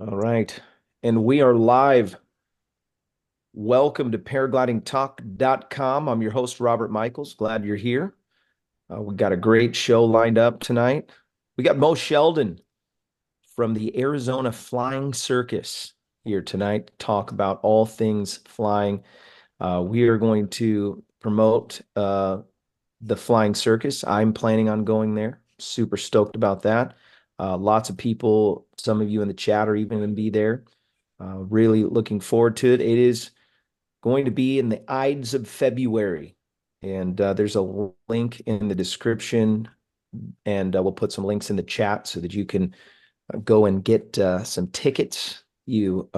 All right. And we are live. Welcome to paraglidingtalk.com. I'm your host, Robert Michaels. Glad you're here. We got a great show lined up tonight. We got Mo Sheldon from the Arizona Flying Circus here tonight to talk about all things flying. We are going to promote the Flying Circus. I'm planning on going there. Super stoked about that. Lots of people, some of you in the chat are even going to be there. Really looking forward to it. It is going to be in the Ides of February. And there's a link in the description, and we'll put some links in the chat so that you can go and get some tickets. You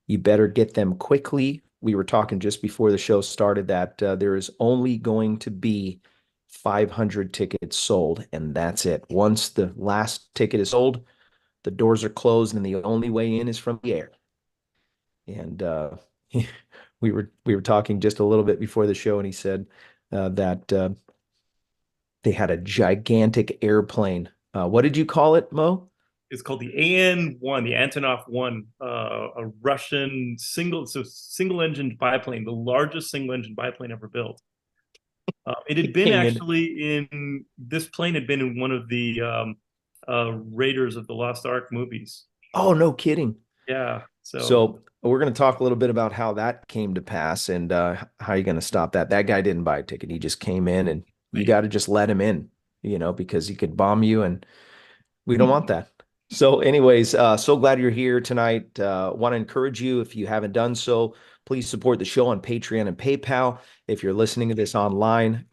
better get them quickly. We were talking just before the show started that there is only going to be 500 tickets sold, and that's it. Once the last ticket is sold, the doors are closed, and the only way in is from the air. And we were talking just a little bit before the show, and he said that they had a gigantic airplane. What did you call it, Mo? It's called the AN-1, the Antonov 1, a Russian single-engine biplane, the largest single-engine biplane ever built. It had It been came in. actually this plane had been in one of the Raiders of the Lost Ark movies. Oh, no kidding. Yeah, so So we're going to talk a little bit about how that came to pass and how you're going to stop that. That guy didn't buy a ticket. He just came in, and you got to just let him in, because he could bomb you, and we don't want that. So, anyways, so glad you're here tonight. Want to encourage you, if you haven't done so, please support the show on Patreon and PayPal. If you're listening to this online,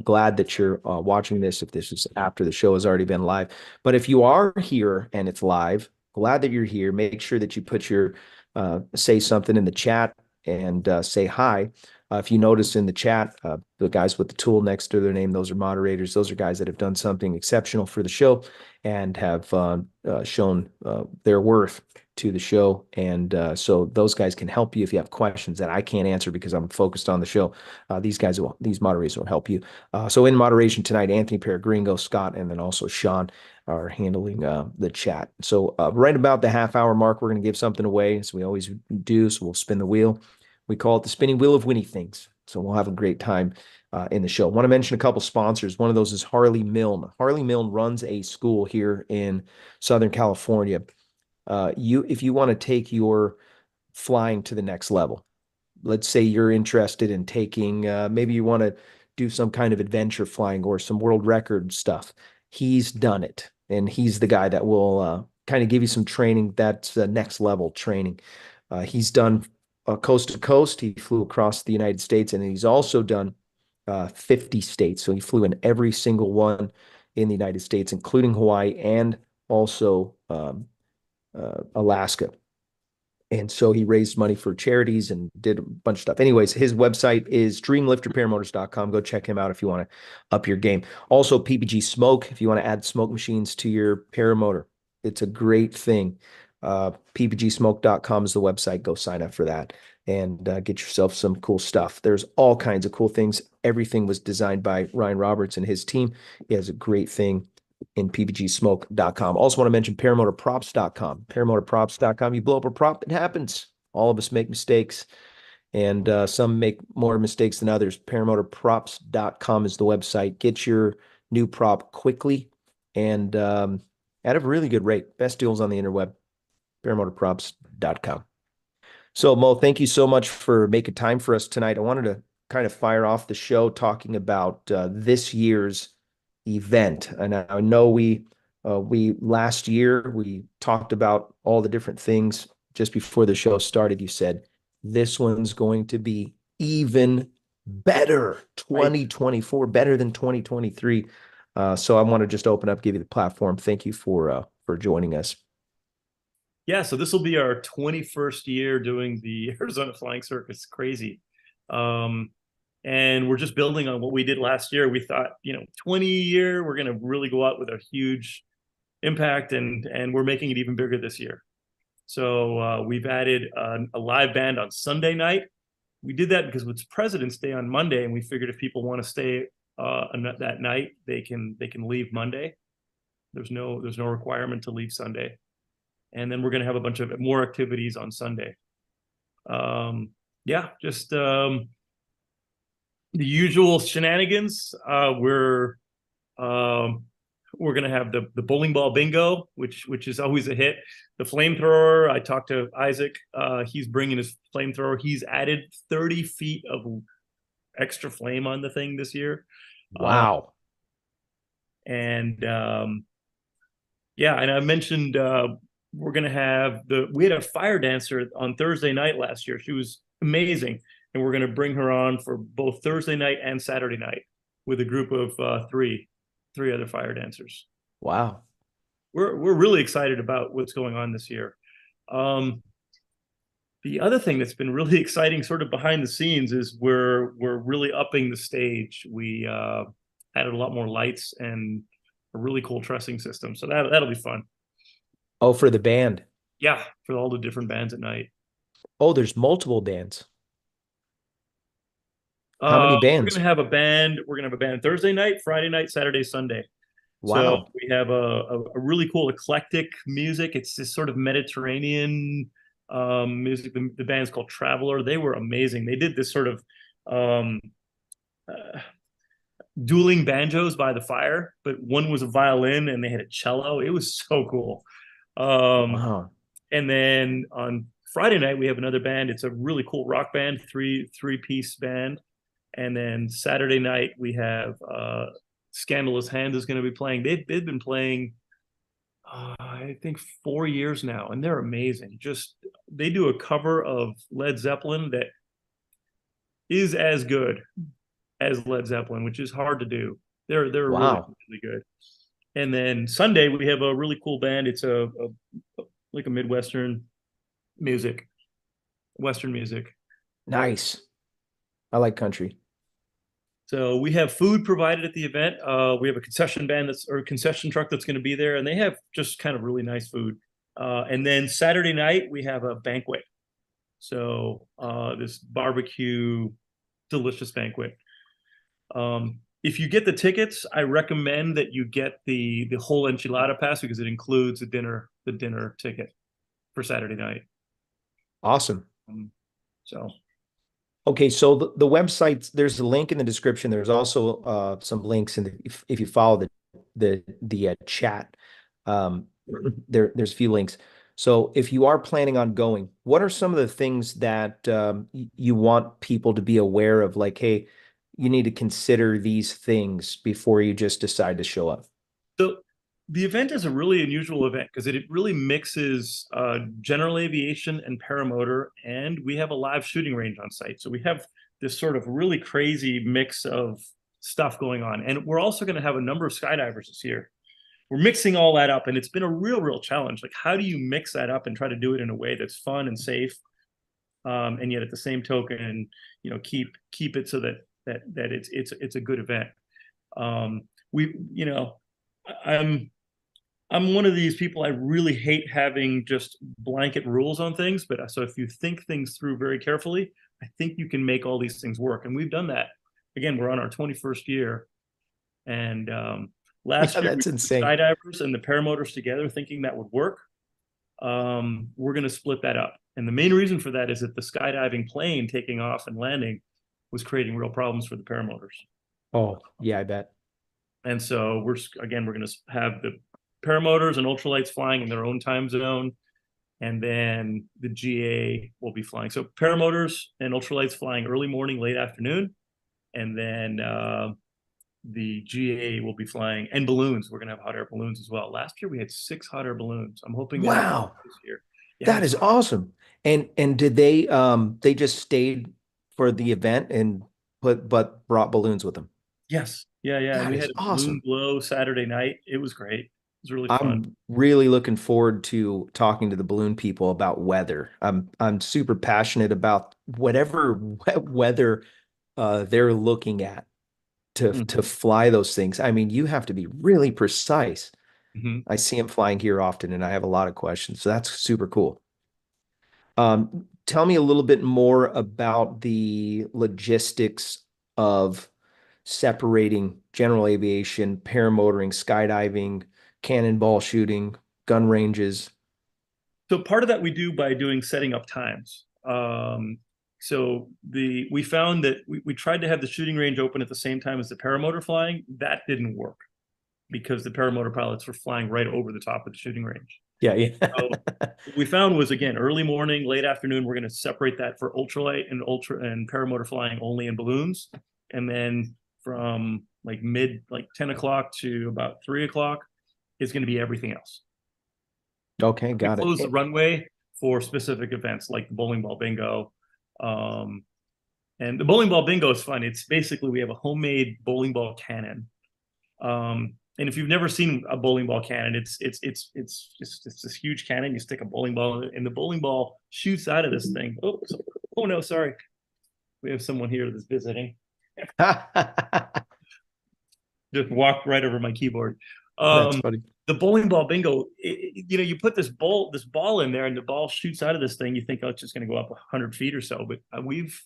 glad that you're watching this. If this is after the show has already been live, but if you are here and it's live, glad that you're here. Make sure that you put your say something in the chat and say hi. If you notice in the chat, the guys with the tool next to their name, those are moderators. Those are guys that have done something exceptional for the show and have shown their worth to the show. And so those guys can help you if you have questions that I can't answer because I'm focused on the show. These moderators will help you. So in moderation tonight, Anthony Peregrino, Scott, and then also Sean are handling the chat. So right about the half-hour mark, we're going to give something away, as we always do. So we'll spin the wheel. We call it the spinning wheel of Winnie things. So we'll have a great time in the show. I want to mention a couple sponsors. One of those is Harley Milne. Harley Milne runs a school here in Southern California. If you want to take your flying to the next level, let's say you're interested in taking, maybe you want to do some kind of adventure flying or some world record stuff. He's done it, and he's the guy that will kind of give you some training. That's next level training. He's done coast to coast. He flew across the United States, and he's also done 50 states. So he flew in every single one in the United States, including Hawaii and also Alaska. And so he raised money for charities and did a bunch of stuff. Anyways, his website is dreamlifterparamotors.com. Go check him out if you want to up your game. Also, PPG Smoke, if you want to add smoke machines to your paramotor, it's a great thing. PPGsmoke.com is the website. Go sign up for that and get yourself some cool stuff. There's all kinds of cool things. Everything was designed by Ryan Roberts and his team. He has a great thing in ppgsmoke.com. Also want to mention paramotorprops.com. Paramotorprops.com. You blow up a prop, it happens. All of us make mistakes, and some make more mistakes than others. Paramotorprops.com is the website. Get your new prop quickly and at a really good rate. Best deals on the interweb. Paramotorprops.com. So, Mo, thank you so much for making time for us tonight. I wanted to kind of fire off the show talking about this year's event. And I know we last year we talked about all the different things just before the show started. You said this one's going to be even better, right. 2024, better than 2023. So I want to just open up, give you the platform. Thank you for joining us. Yeah, so this will be our 21st year doing the Arizona Flying Circus. Crazy. Um, and we're just building on what we did last year. We thought, 20 year, we're going to really go out with a huge impact, and we're making it even bigger this year. So we've added a live band on Sunday night. We did that because it's President's Day on Monday, and we figured if people want to stay that night, they can leave Monday. There's no requirement to leave Sunday. and then we're going to have a bunch of more activities on Sunday. Yeah, just the usual shenanigans. Um, we're gonna have the bowling ball bingo, which is always a hit. The flamethrower. I talked to Isaac. He's bringing his flamethrower. He's added 30 feet of extra flame on the thing this year. Uh, Wow. and Yeah, and I mentioned we're gonna have we had a fire dancer on Thursday night last year. She was amazing, and we're gonna bring her on for both Thursday night and Saturday night with a group of three other fire dancers. Wow. We're really excited about what's going on this year. Um, the other thing that's been really exciting, sort of behind the scenes, is we're really upping the stage. We added a lot more lights and a really cool trussing system, so that'll be fun. Oh, for the band. Yeah, for all the different bands at night. Oh, there's multiple bands. How many We're bands? gonna have a band. We're gonna have a band Thursday night, Friday night, Saturday, Sunday. So Wow. we have a really cool eclectic music. It's this sort of Mediterranean music. The band's called Traveler. They were amazing. They did this sort of um, uh, dueling banjos by the fire, but one was a violin and they had a cello. It was so cool. Um, Wow. and then on Friday night we have another band. It's a really cool rock band, three-piece band. And then Saturday night we have Scandalous Hands is going to be playing. They've been playing I think 4 years now, and they're amazing. Just they do a cover of Led Zeppelin that is as good as Led Zeppelin, which is hard to do. They're really Wow. really good. And then Sunday we have a really cool band. It's a like a Midwestern music, Western music. Nice. I like country. So we have food provided at the event. We have a concession band or concession truck that's going to be there, and they have just kind of really nice food. And then Saturday night we have a banquet. So this barbecue, delicious banquet. If you get the tickets, I recommend that you get the whole enchilada pass because it includes the dinner ticket for Saturday night. Awesome. So Okay, so the website, there's a link in the description. There's also some links in if you follow the chat. There's a few links. So if you are planning on going, what are some of the things that you want people to be aware of? Like, hey, you need to consider these things before you just decide to show up. So the event is a really unusual event because it really mixes general aviation and paramotor, and we have a live shooting range on site. So we have this sort of really crazy mix of stuff going on. And we're also going to have a number of skydivers this year. We're mixing all that up, and it's been a real challenge. Like, how do you mix that up and try to do it in a way that's fun and safe, and yet at the same token, keep it so that it's a good event. We, I'm one of these people. I really hate having just blanket rules on things, but so if you think things through very carefully, I think you can make all these things work. And we've done that. Again, we're on our 21st year, and last Yeah, year we that's put the insane. skydivers and the paramotors together, thinking that would work. We're going to split that up, and the main reason for that is that the skydiving plane taking off and landing was creating real problems for the paramotors. Oh, yeah, I bet. And so we're going to have the paramotors and ultralights flying in their own time zone, and then the GA will be flying. So paramotors and ultralights flying early morning, late afternoon, and then the GA will be flying, and balloons. We're going to have hot air balloons as well. Last year we had 6 hot air balloons. I'm hoping to have Wow, this year. Yeah, that is awesome. And did they just stayed for the event and but brought balloons with them? yes, yeah. And That we had is a balloon awesome. glow Saturday night. It was great. It was really fun. I'm really looking forward to talking to the balloon people about weather. I'm super passionate about whatever weather they're looking at to Mm-hmm. fly those things. I mean, you have to be really precise. Mm-hmm. I see them flying here often, and I have a lot of questions. So that's super cool. Tell me a little bit more about the logistics of separating general aviation, paramotoring, skydiving, cannonball shooting, gun ranges. So part of that we do by doing setting up times. So we found that we tried to have the shooting range open at the same time as the paramotor flying. That didn't work because the paramotor pilots were flying right over the top of the shooting range. Yeah, yeah. So what we found was, again, early morning, late afternoon, we're going to separate that for ultralight and paramotor flying only in balloons. And then from like 10 o'clock to about 3 o'clock is going to be everything else. Okay, We got close the it. runway for specific events like the bowling ball bingo. Um, and the bowling ball bingo is fun. It's basically we have a homemade bowling ball cannon. And if you've never seen a bowling ball cannon, it's this huge cannon. You stick a bowling ball in it, and the bowling ball shoots out of this thing. Oh no, sorry. We have someone here that's visiting. Just walked right over my keyboard. That's funny. The bowling ball bingo, you put this ball in there, and the ball shoots out of this thing. You think, oh, it's just going to go up 100 feet or so, but we've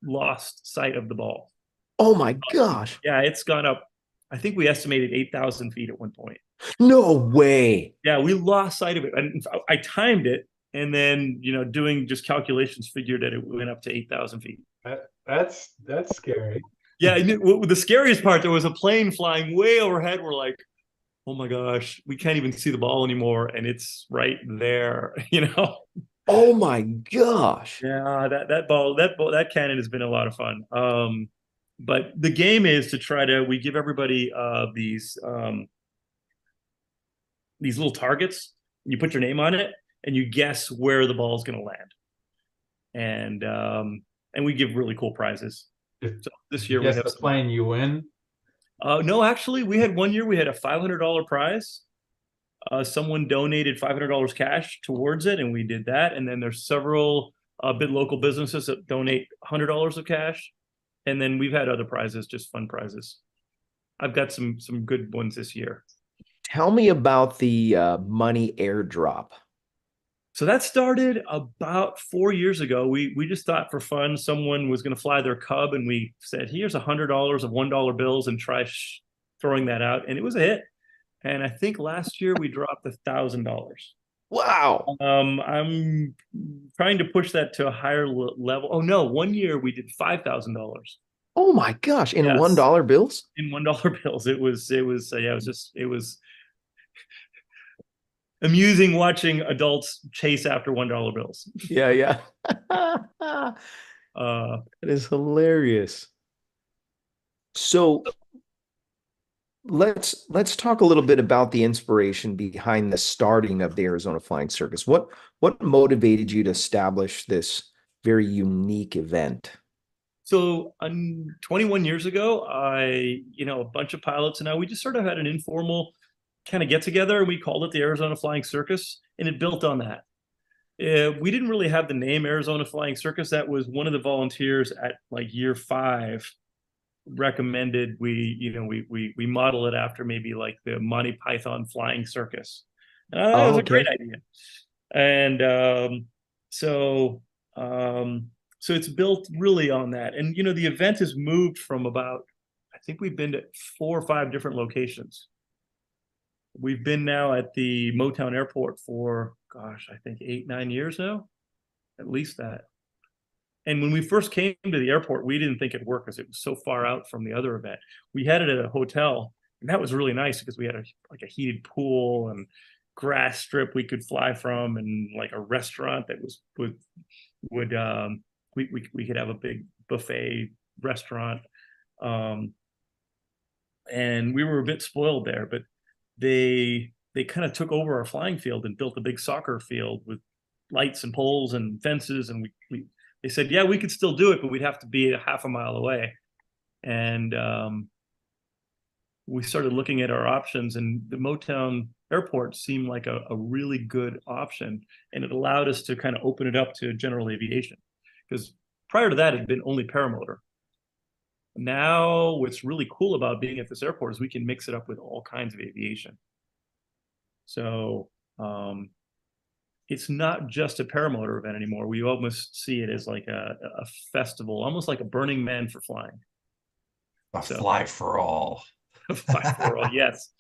lost sight of the ball. Oh my gosh. Yeah, it's gone up. I think we estimated 8,000 feet at one point. No way. Yeah, we lost sight of it. And I timed it, and then doing just calculations, figured that it went up to 8,000 feet. That's scary. Yeah, the scariest part, there was a plane flying way overhead. We're like, oh my gosh, we can't even see the ball anymore, and it's right there. Oh my gosh. Yeah, that cannon has been a lot of fun. But the game is we give everybody these little targets. You put your name on it, and you guess where the ball is going to land. And we give really cool prizes. So this year we have the plane, you win. No, actually, we had one year we had a $500 prize. Someone donated $500 cash towards it, and we did that. And then there's several big local businesses that donate $100 of cash. And then we've had other prizes, just fun prizes. I've got some good ones this year. Tell me about the money airdrop. So that started about 4 years ago. We just thought for fun, someone was going to fly their Cub, and we said, here's $100 of $1 bills, and try throwing that out. And it was a hit. And I think last year we dropped $1,000. Wow. I'm trying to push that to a higher level. Oh no, one year we did $5,000. Oh my gosh. In Yes. $1 bills? In $1 bills. It was amusing watching adults chase after $1 bills. Yeah, yeah. It is hilarious. So let's talk a little bit about the inspiration behind the starting of the Arizona Flying Circus. What motivated you to establish this very unique event? So 21 years ago, a bunch of pilots and we just sort of had an informal kind of get together, and we called it the Arizona Flying Circus, and it built on that. We didn't really have the name Arizona Flying Circus. That was one of the volunteers at like year 5 recommended we model it after maybe like the Monty Python Flying Circus. That was a great idea. And so it's built really on that. And the event has moved from I think we've been to 4 or 5 different locations. We've been now at the Motown Airport for, gosh, I think 8, 9 years now, at least that. And when we first came to the airport, we didn't think it'd work because it was so far out from the other event. We had it at a hotel, and that was really nice because we had a heated pool and grass strip we could fly from, and like a restaurant that we could have a big buffet restaurant. And we were a bit spoiled there, but they kind of took over our flying field and built a big soccer field with lights and poles and fences, and they said, yeah, we could still do it, but we'd have to be a half a mile away. And we started looking at our options, and the Motown Airport seemed like a really good option. And it allowed us to kind of open it up to general aviation, because prior to that, it had been only paramotor. Now, what's really cool about being at this airport is we can mix it up with all kinds of aviation. So it's not just a paramotor event anymore. We almost see it as like a festival, almost like a Burning Man for flying. Fly for all. Fly for all, yes.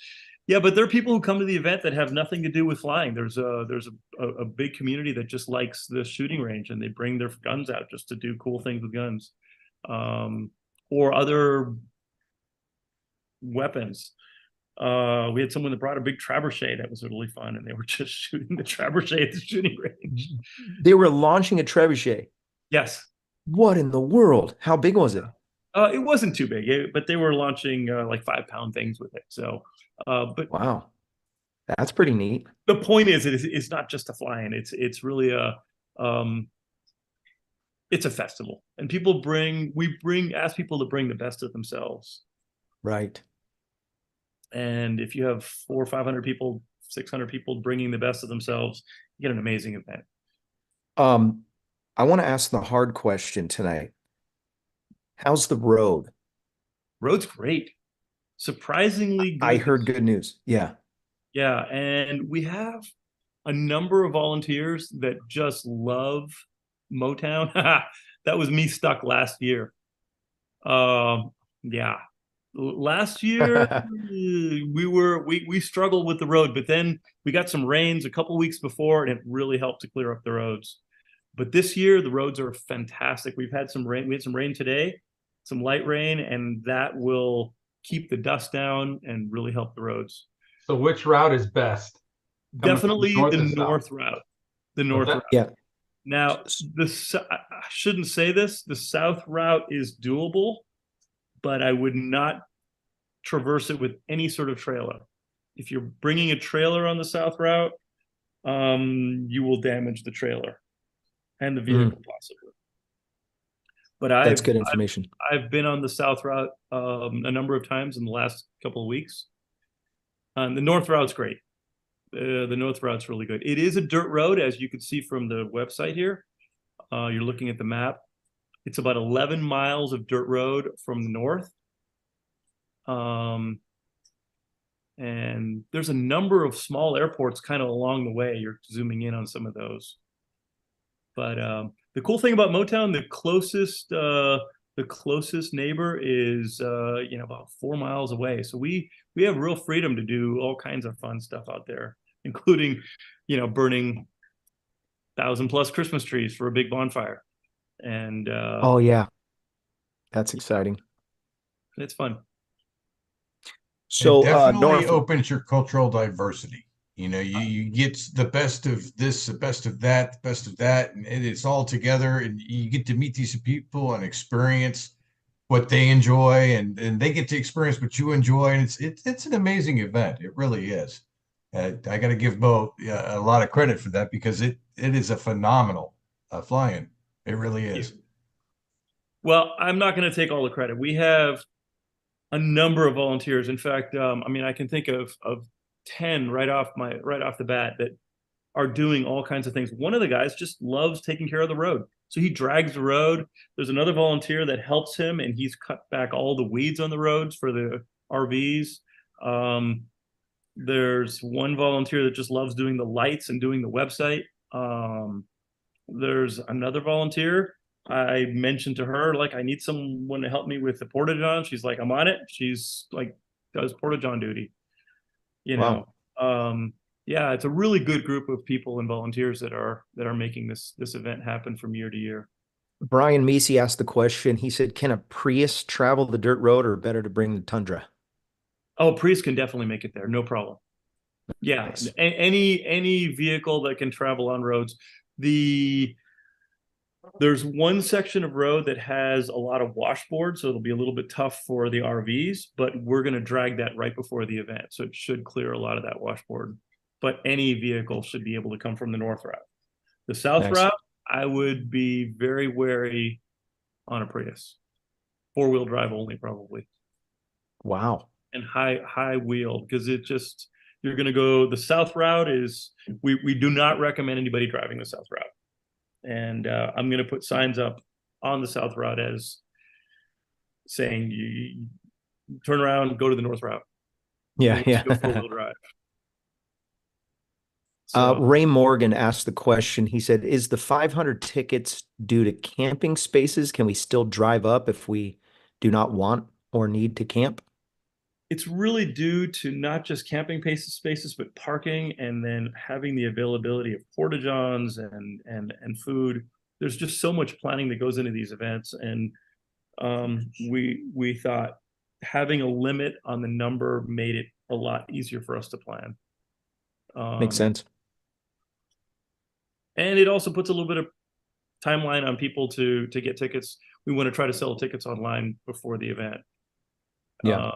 Yeah, but there are people who come to the event that have nothing to do with flying. There's a big community that just likes the shooting range, and they bring their guns out just to do cool things with guns, or other weapons. We had someone that brought a big trebuchet that was really fun, and they were just shooting the trebuchet at the shooting range. They were launching a trebuchet. Yes. What in the world? How big was it? It wasn't too big, but they were launching like 5 pound things with it. So, but Wow, that's pretty neat. the point is, it's not just a flying. It's really um, it's a festival, and ask people to bring the best of themselves. Right. And if you have 400 or 500 people, 600 people bringing the best of themselves, you get an amazing event. I want to ask the hard question tonight. How's the road? Road's great. Surprisingly good. I heard good news. Yeah. Yeah, and we have a number of volunteers that just love Motown. That was me stuck last year. Yeah. Last year we struggled with the road, but then we got some rains a couple weeks before, and it really helped to clear up the roads. But this year the roads are fantastic. We've had some rain. We had some rain today, some light rain, and that will keep the dust down and really help the roads. So which route is best? Definitely the south? north route. The north route. Yeah. Now, I shouldn't say this. The south route is doable, but I would not traverse it with any sort of trailer. If you're bringing a trailer on the south route, you will damage the trailer and the vehicle possibly. But That's good information. I've been on the south route a number of times in the last couple of weeks. The north route's great. The north route's really good. It is a dirt road, as you can see from the website here. You're looking at the map. It's about 11 miles of dirt road from the north. And there's a number of small airports kind of along the way. You're zooming in on some of those. But the cool thing about Motown, the closest neighbor is about 4 miles away. So we have real freedom to do all kinds of fun stuff out there, including burning 1,000+ Christmas trees for a big bonfire. And oh yeah, that's exciting. It's fun. So it definitely north opens your cultural diversity. You get the best of this, the best of that, the best of that, and it's all together, and you get to meet these people and experience what they enjoy, and they get to experience what you enjoy, and it's an amazing event. It really is. I got to give Bo a lot of credit for that, because it is a phenomenal fly-in. It really is. Well, I'm not going to take all the credit. We have a number of volunteers. In fact, I can think of 10 right off the bat that are doing all kinds of things. One of the guys just loves taking care of the road, so he drags the road. There's another volunteer that helps him, and he's cut back all the weeds on the roads for the RVs. There's one volunteer that just loves doing the lights and doing the website. There's another volunteer. I mentioned to her, like, I need someone to help me with the porta-john. She's like, I'm on it. She's like, does porta-john duty. Wow. Yeah, it's a really good group of people and volunteers that are making this event happen from year to year. Brian Meese asked the question. He said, can a Prius travel the dirt road, or better to bring the Tundra? Oh, Prius can definitely make it there, no problem. Yeah, Nice. Any vehicle that can travel on roads. There's one section of road that has a lot of washboard, so it'll be a little bit tough for the RVs, but we're going to drag that right before the event, so it should clear a lot of that washboard. But any vehicle should be able to come from the north route. The south route, I would be very wary on a Prius. 4-wheel drive only, probably. Wow. And high wheel, because you're going to go, the south route is, we do not recommend anybody driving the south route. And I'm going to put signs up on the south route as saying, you turn around, go to the north route. Yeah, yeah. Go 4-wheel drive. So, Ray Morgan asked the question. He said, is the 500 tickets due to camping spaces? Can we still drive up if we do not want or need to camp? it's really due to not just camping spaces, but parking, and then having the availability of porta-johns and food. There's just so much planning that goes into these events, and we thought having a limit on the number made it a lot easier for us to plan. Makes sense. And it also puts a little bit of timeline on people to get tickets. We want to try to sell tickets online before the event. Yeah.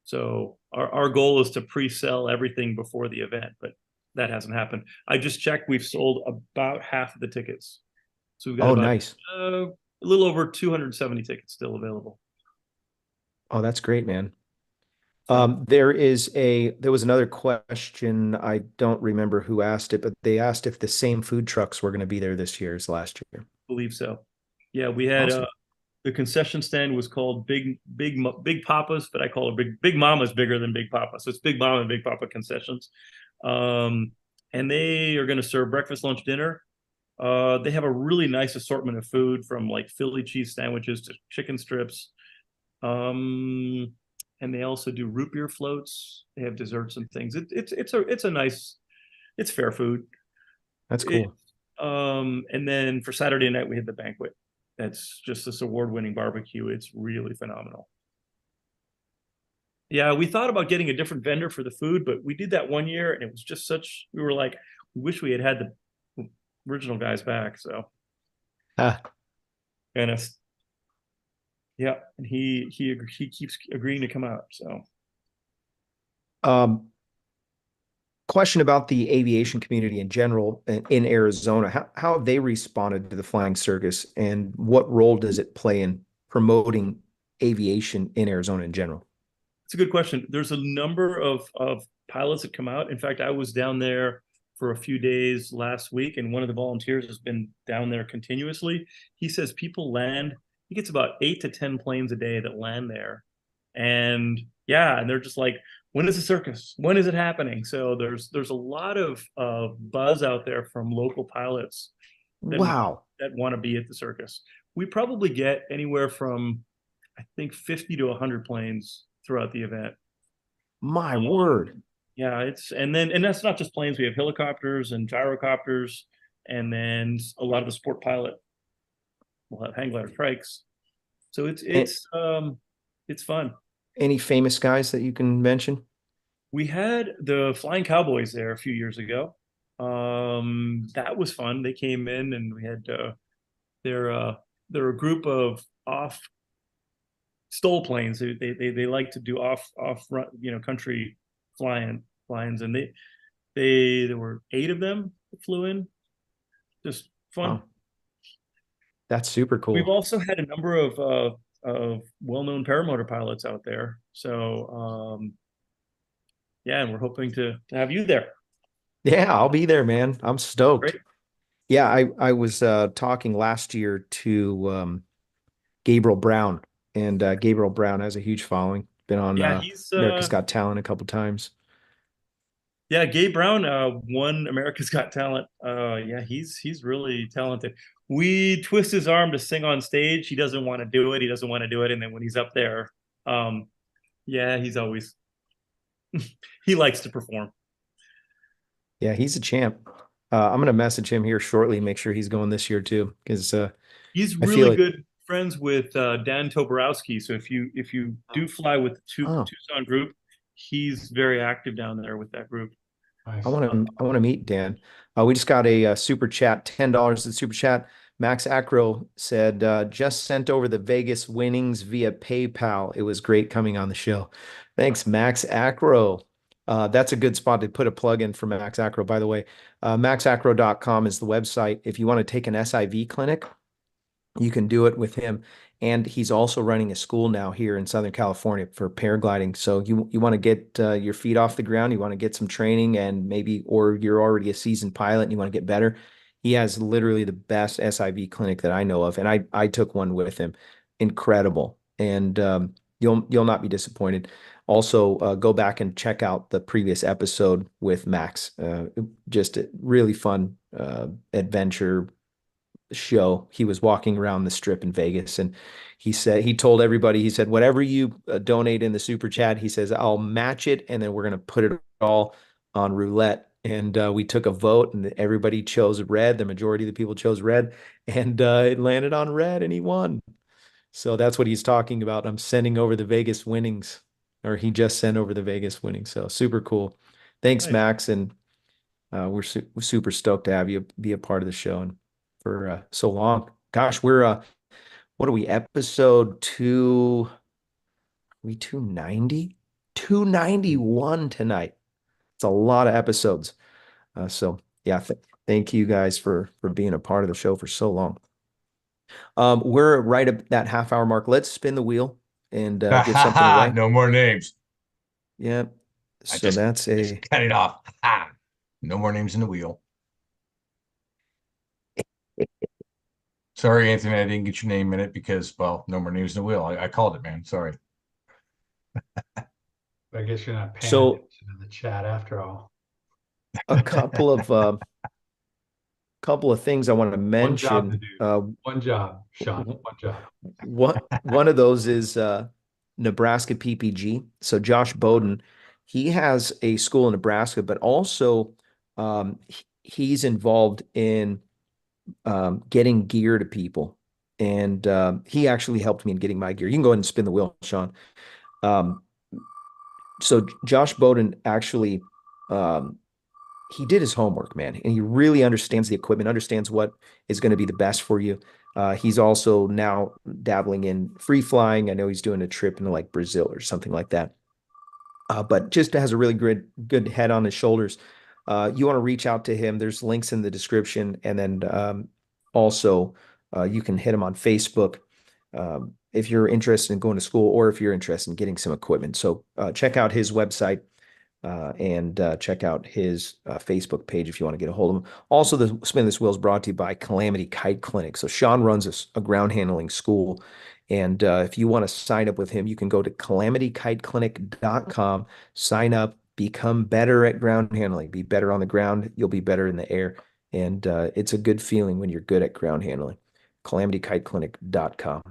So our goal is to pre-sell everything before the event, but that hasn't happened. I just checked, we've sold about half of the tickets. So we've got about nice. A little over 270 tickets still available. Oh, that's great, man. So, there was another question. I don't remember who asked it, but they asked if the same food trucks were going to be there this year as last year. I believe so. Yeah, we had Awesome. the concession stand was called Big Papa's, but I call it Big Mama's bigger than Big Papa. So it's Big Mama and Big Papa concessions. And they are going to serve breakfast, lunch, dinner. They have a really nice assortment of food, from like Philly cheese sandwiches to chicken strips. And they also do root beer floats. They have desserts and things. It's a nice, it's fair food. That's cool. And then for Saturday night we had the banquet. That's just this award-winning barbecue. It's really phenomenal. Yeah, we thought about getting a different vendor for the food, but we did that one year and it was just we were like, we wish we had the original guys back. So and yeah, and he keeps agreeing to come out. So question about the aviation community in general in Arizona. How have they responded to the flying circus, and what role does it play in promoting aviation in Arizona in general? it's a good question. There's a number of pilots that come out. In fact, I was down there for a few days last week, and one of the volunteers has been down there continuously. He says people land, he gets about 8 to 10 planes a day that land there. And yeah, and they're just like, when is the circus? When is it happening? So there's a lot of buzz out there from local pilots that want to be at the circus. We probably get anywhere from, I think, 50 to 100 planes throughout the event. My word. Yeah, and that's not just planes. We have helicopters and gyrocopters, and then a lot of the sport pilot will have hang glider trikes. So it's fun. Any famous guys that you can mention? We had the Flying Cowboys there a few years ago. That was fun. They came in and we had they're a group of off stole planes. They like to do off run, country flying and there were 8 of them that flew in. Just fun. Wow. That's super cool. We've also had a number of well-known paramotor pilots out there. So yeah, and we're hoping to have you there. Yeah, I'll be there, man. I'm stoked. Great. Yeah, I was talking last year to Gabriel Brown, and Gabriel Brown has a huge following. Been on he's America's Got Talent a couple times. Yeah, Gabe Brown won America's Got Talent. Yeah, he's really talented. We twist his arm to sing on stage. He doesn't want to do it. And then when he's up there, yeah, he's always he likes to perform. Yeah, he's a champ. I'm gonna message him here shortly, make sure he's going this year too, because he's really good friends with Dan Toborowski. So if you do fly with the Tucson group, he's very active down there with that group. Nice. I want to meet Dan. We just got a super chat, $10 in super chat. Max Acro said, just sent over the Vegas winnings via PayPal. It was great coming on the show. Thanks, Max Acro. That's a good spot to put a plug in for Max Acro, by the way. maxacro.com is the website. If you want to take an SIV clinic, you can do it with him. And he's also running a school now here in Southern California for paragliding. So you want to get your feet off the ground, you want to get some training, and maybe, or you're already a seasoned pilot and you want to get better. He has literally the best SIV clinic that I know of. And I took one with him. Incredible. And you'll not be disappointed. Also, go back and check out the previous episode with Max. Just a really fun adventure, show, he was walking around the strip in Vegas, and he told everybody, he said, whatever you donate in the super chat, he says, I'll match it, and then we're going to put it all on roulette. And we took a vote, and everybody chose red. The majority of the people chose red, and it landed on red, and he won. So that's what he's talking about. I'm sending over the Vegas winnings, or he just sent over the Vegas winnings. So super cool. Thanks, Nice. Max, and we're super stoked to have you be a part of the show and for so long. Gosh, we're what are we, episode we 290? 291 tonight. It's a lot of episodes. So yeah, thank you guys for being a part of the show for so long. We're right at that half-hour mark. Let's spin the wheel and give something away. No more names. Yeah. I So that's just cut it off. No more names in the wheel. Sorry, Anthony, I didn't get your name in it because, well, no more names in the wheel. I called it, man. Sorry. I guess you're not paying So- attention to the chat after all. a couple of things I wanted to One job to mention. do. One job, Sean. One job. One of those is Nebraska PPG. So Josh Bowden, he has a school in Nebraska, but also he's involved in getting gear to people. And he actually helped me in getting my gear. You can go ahead and spin the wheel, Sean. So Josh Bowden actually he did his homework, man, and he really understands the equipment, understands what is going to be the best for you. He's also now dabbling in free flying. I know he's doing a trip into like Brazil or something like that. But just has a really good head on his shoulders. You want to reach out to him. There's links in the description. And then also you can hit him on Facebook if you're interested in going to school or if you're interested in getting some equipment. So check out his website. And check out his Facebook page if you want to get a hold of him. Also, the Spin This Wheel is brought to you by Calamity Kite Clinic. So Sean runs a ground handling school. And if you want to sign up with him, you can go to CalamityKiteClinic.com, sign up, become better at ground handling, be better on the ground, you'll be better in the air. And it's a good feeling when you're good at ground handling. CalamityKiteClinic.com.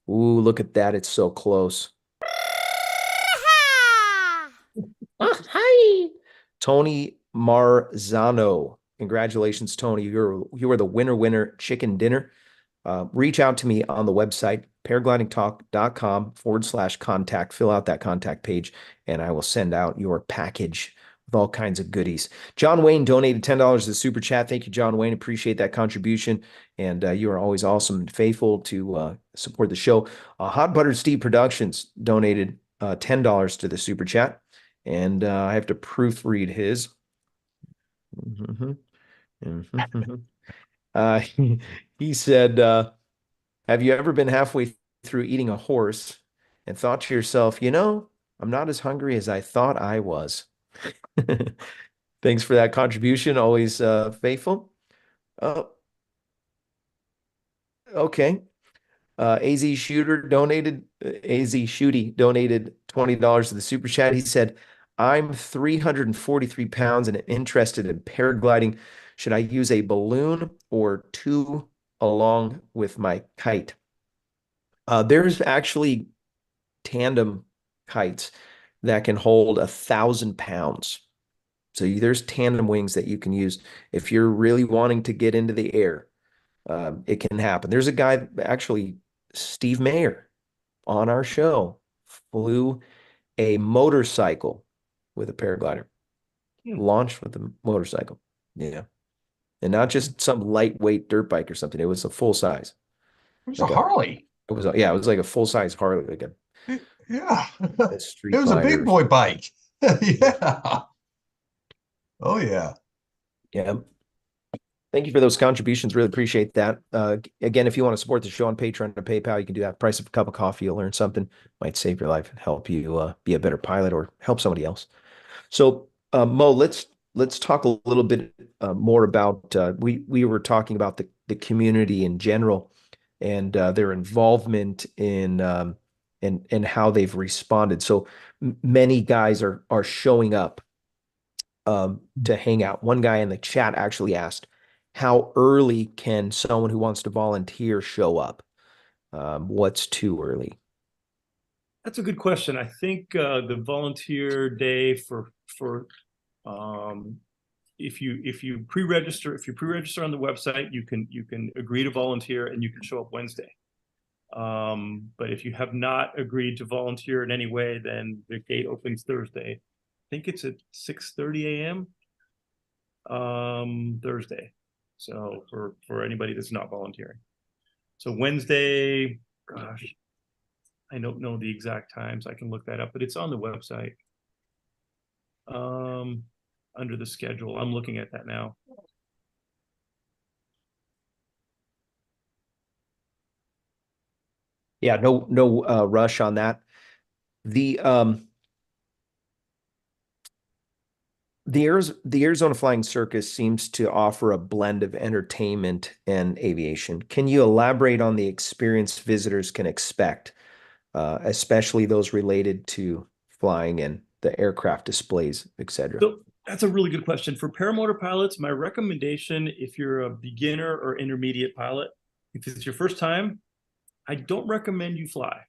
Ooh, look at that. It's so close. Hi, Tony Marzano. Congratulations, Tony. You are the winner chicken dinner. Reach out to me on the website, paraglidingtalk.com/contact. Fill out that contact page, and I will send out your package with all kinds of goodies. John Wayne donated $10 to the super chat. Thank you, John Wayne. Appreciate that contribution. And you are always awesome and faithful to support the show. Hot Buttered Steve Productions donated $10 to the super chat. And I have to proofread his. He said, have you ever been halfway through eating a horse and thought to yourself, I'm not as hungry as I thought I was? Thanks for that contribution. Always faithful. Oh, okay. AZ Shooty donated $20 to the super chat. He said, I'm 343 pounds and interested in paragliding. Should I use a balloon or two along with my kite? There's actually tandem kites that can hold 1,000 pounds. So there's tandem wings that you can use if you're really wanting to get into the air. It can happen. There's a guy, actually, Steve Mayer, on our show, flew a motorcycle with a paraglider, launched with a motorcycle. Yeah. And not just some lightweight dirt bike or something. It was a full size. It was a Harley. It was like a full size Harley, like Yeah. a street It was a glider. big boy bike. Yeah. Oh, yeah. Yeah. Thank you for those contributions. Really appreciate that. Again, if you want to support the show on Patreon or PayPal, you can do that. Price of a cup of coffee, you'll learn something, might save your life and help you be a better pilot or help somebody else. So, Mo, let's talk a little bit more about we were talking about the community in general and their involvement in and how they've responded. So many guys are showing up to hang out. One guy in the chat actually asked, how early can someone who wants to volunteer show up? What's too early? That's a good question. I think the volunteer day for if you pre-register on the website, you can agree to volunteer and you can show up Wednesday. But if you have not agreed to volunteer in any way, then the gate opens Thursday. I think it's at 6:30 a.m. Thursday. So for anybody that's not volunteering. So Wednesday, gosh, I don't know the exact times. I can look that up, but it's on the website. Under the schedule. I'm looking at that now. Yeah, no rush on that. The the Arizona Flying Circus seems to offer a blend of entertainment and aviation. Can you elaborate on the experience visitors can expect, especially those related to flying and the aircraft displays, etc.? So that's a really good question. For paramotor pilots, my recommendation, if you're a beginner or intermediate pilot, if it's your first time, I don't recommend you fly.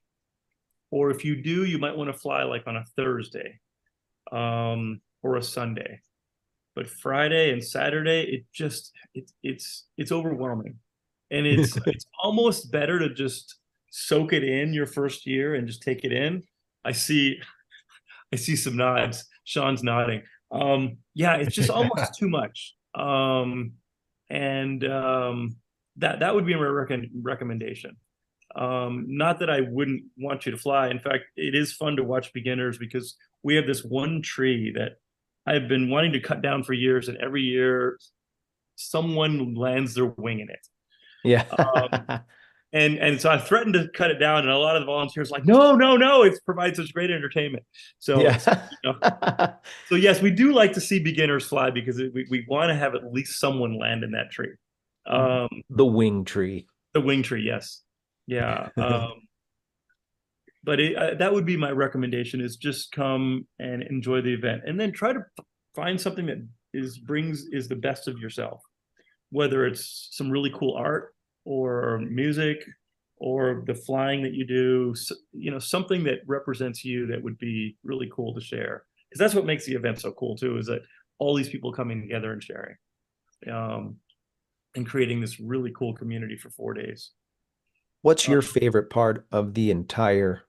Or if you do, you might want to fly like on a Thursday or a Sunday. But Friday and Saturday, it's overwhelming. And it's almost better to just soak it in your first year and just take it in. I see some nods. Sean's nodding. Yeah, it's just almost too much. That would be my recommendation. Not that I wouldn't want you to fly. In fact, it is fun to watch beginners because we have this one tree that I've been wanting to cut down for years, and every year someone lands their wing in it. Yeah. And so I threatened to cut it down, and a lot of the volunteers were like, no, it provides such great entertainment. So, Yeah. So yes, we do like to see beginners fly because we want to have at least someone land in that tree. The wing tree. The wing tree, yes. Yeah. But that would be my recommendation, is just come and enjoy the event, and then try to find something that is the best of yourself, whether it's some really cool art or music or the flying that you do, something that represents you that would be really cool to share. Because that's what makes the event so cool too, is that all these people coming together and sharing, and creating this really cool community for 4 days. What's your favorite part of the entire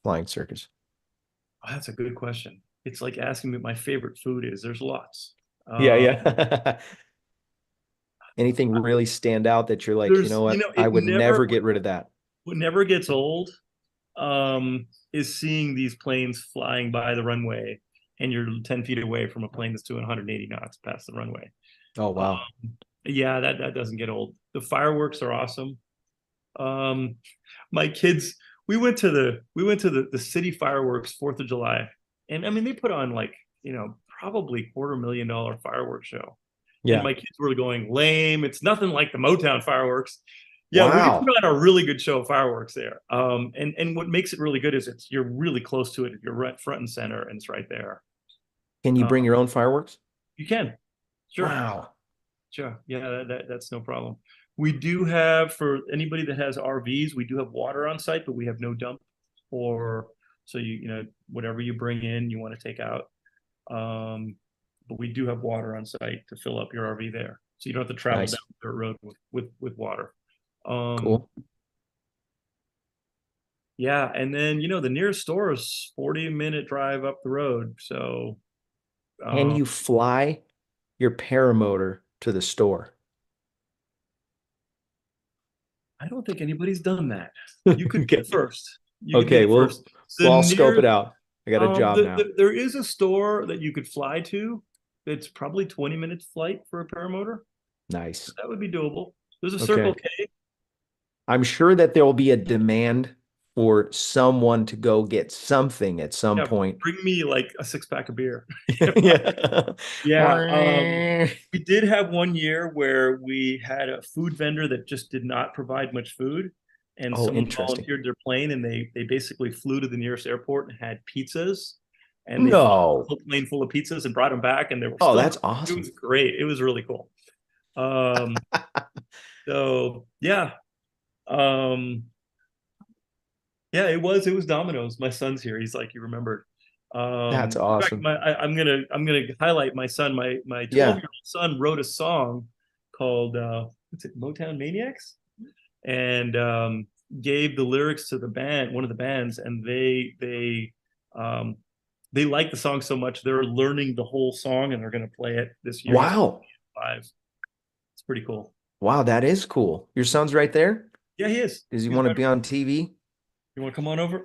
flying circus? Oh, that's a good question. It's like asking me what my favorite food is. There's lots. Yeah. Anything really stand out that you're like, you know what, I would never get rid of that? What never gets old is seeing these planes flying by the runway, and you're 10 feet away from a plane that's doing 180 knots past the runway. Oh, wow. Yeah, that doesn't get old. The fireworks are awesome. My kids, we went to the city fireworks 4th of July, and I mean, they put on like, probably $250,000 fireworks show. Yeah. And my kids were going, lame. It's nothing like the Motown fireworks. Yeah, wow. We put on a really good show of fireworks there. And what makes it really good is you're really close to it. You're right front and center, and it's right there. Can you bring your own fireworks? You can. Sure. Wow. Sure. Yeah, that's no problem. We do have, for anybody that has RVs, we do have water on site, but we have no dump, so whatever you bring in, you want to take out. But we do have water on site to fill up your RV there, so you don't have to travel down the road with water. Cool. Yeah, and then the nearest store is 40-minute drive up the road. So can you fly your paramotor to the store? I don't think anybody's done that. You could get first. Okay, well, I'll scope it out. I got a job now. There is a store that you could fly to. It's probably 20 minutes flight for a paramotor. Nice. So that would be doable. There's a Circle K. I'm sure that there will be a demand for someone to go get something at some point. Bring me like a 6-pack of beer. Yeah. Yeah. We did have one year where we had a food vendor that just did not provide much food. And someone volunteered their plane, and they basically flew to the nearest airport and had pizzas. And they flew a plane full of pizzas and brought them back, and they were that's awesome. It was great. It was really cool. Um, so yeah. Um, yeah, it was Domino's. My son's here. He's like, he remembered. That's In fact, awesome. I'm gonna highlight my son. My 12-year-old Yeah. son wrote a song called what's it, Motown Maniacs? And gave the lyrics to the band, one of the bands, and um they like the song so much they're learning the whole song and they're going to play it this year. He's Wow. 5. It's pretty cool. Wow, that is cool. Your son's right there? Yeah, he is. Does he He's want to right. be on TV? You want to come on over?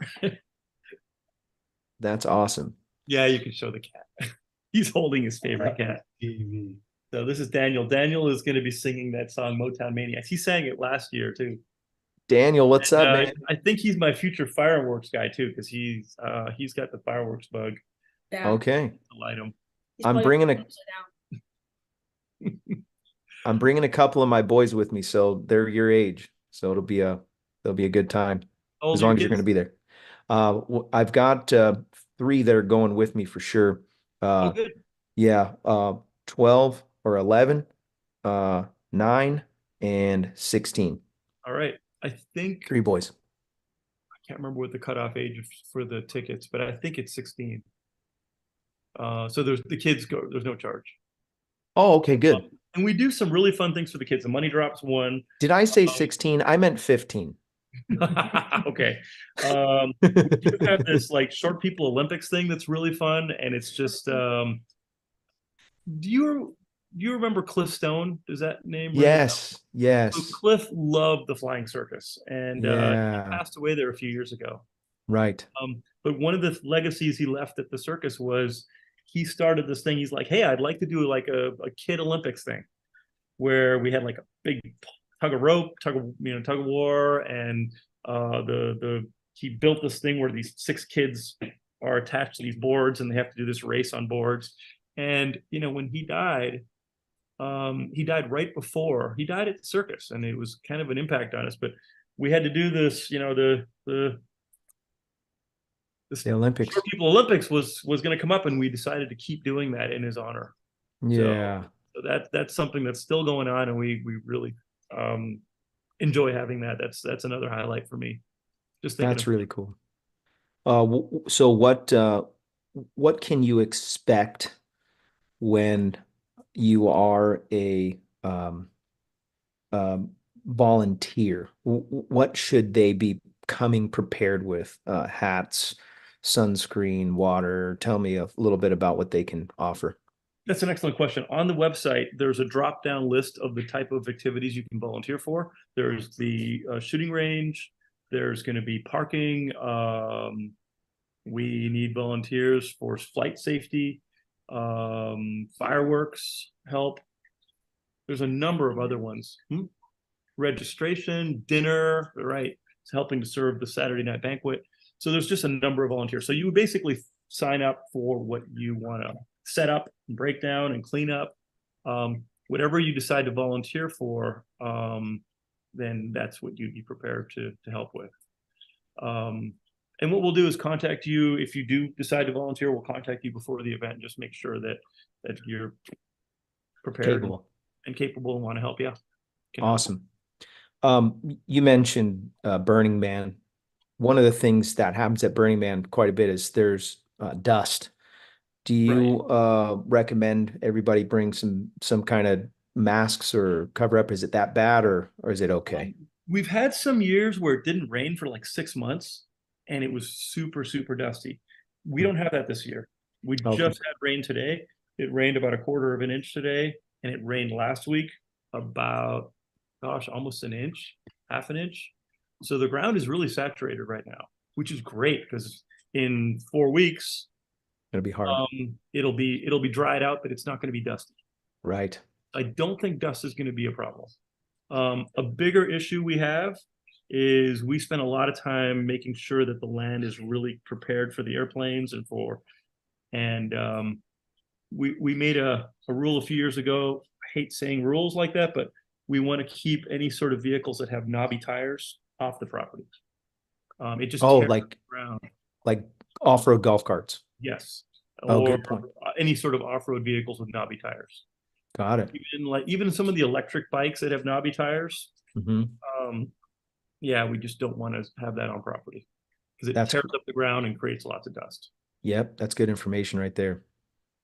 That's awesome. Yeah, you can show the cat. He's holding his favorite cat. TV. So this is Daniel. Daniel is going to be singing that song Motown Maniacs. He sang it last year too. Daniel, what's And, up, man? I think he's my future fireworks guy too, because he's got the fireworks bug Yeah. Okay. to light them. He's I'm probably bringing a- upside down. I'm bringing a couple of my boys with me, so they're your age. So they'll be a good time How old as are long your as you're going to kids? be there. I've got 3 that are going with me for sure. Oh, good. Yeah, 12 or 11, 9 and 16. All right. I think 3 boys. I can't remember what the cutoff age for the tickets, but I think it's 16. So there's the kids go. There's no charge, Oh, okay, good. and we do some really fun things for the kids. The money drops one. Did I say 16? I meant 15. Okay. We do have this like short people Olympics thing that's really fun, and it's just do you remember Cliff Stone? Does that name ring a bell? Yes, So yes. Cliff loved the flying circus, and he Yeah, passed away there a few years ago. right. But one of the legacies he left at the circus was he started this thing. He's like, hey, I'd like to do like a kid Olympics thing where we had like a big tug of rope, tug of war, and he built this thing where these 6 kids are attached to these boards and they have to do this race on boards. And when he died right before he died at the circus, and it was kind of an impact on us. But we had to do this, the Olympics. Short People Olympics was going to come up, and we decided to keep doing that in his honor. Yeah, So that's something that's still going on, and we really enjoy having that. That's another highlight for me. Just thinking that's really cool. So what can you expect when you are a volunteer? What should they be coming prepared with? Hats, sunscreen, water? Tell me a little bit about what they can offer. That's an excellent question. On the website, there's a drop-down list of the type of activities you can volunteer for. There's the shooting range. There's going to be parking. We need volunteers for flight safety, fireworks help. There's a number of other ones. Registration, dinner, right? It's helping to serve the Saturday night banquet. So there's just a number of volunteers. So you basically sign up for what you want to set up, and break down, and clean up. Whatever you decide to volunteer for, then that's what you'd be prepared to help with. And what we'll do is contact you. If you do decide to volunteer, we'll contact you before the event and just make sure that you're prepared Capable. and capable and want to help you out. Awesome. You mentioned Burning Man. One of the things that happens at Burning Man quite a bit is there's dust. Do you recommend everybody bring some kind of masks or cover up? Is it that bad, or is it okay? We've had some years where it didn't rain for like 6 months and it was super, super dusty. We don't have that this year. We Okay. just had rain today. It rained about 1/4 of an inch today, and it rained last week about, almost an inch, half an inch. So the ground is really saturated right now, which is great because in 4 weeks, It'll be hard. it'll be dried out, but it's not going to be dusty. Right. I don't think dust is going to be a problem. A bigger issue we have is we spend a lot of time making sure that the land is really prepared for the airplanes and we made a rule a few years ago. I hate saying rules like that, but we want to keep any sort of vehicles that have knobby tires off the property. It just tears the ground. Like off-road golf carts. Yes. Oh, Or good point. any sort of off-road vehicles with knobby tires. Got it. Even some of the electric bikes that have knobby tires. Hmm. Yeah, we just don't want to have that on property because it That's tears up the ground and creates lots of dust. Yep, that's good information right there.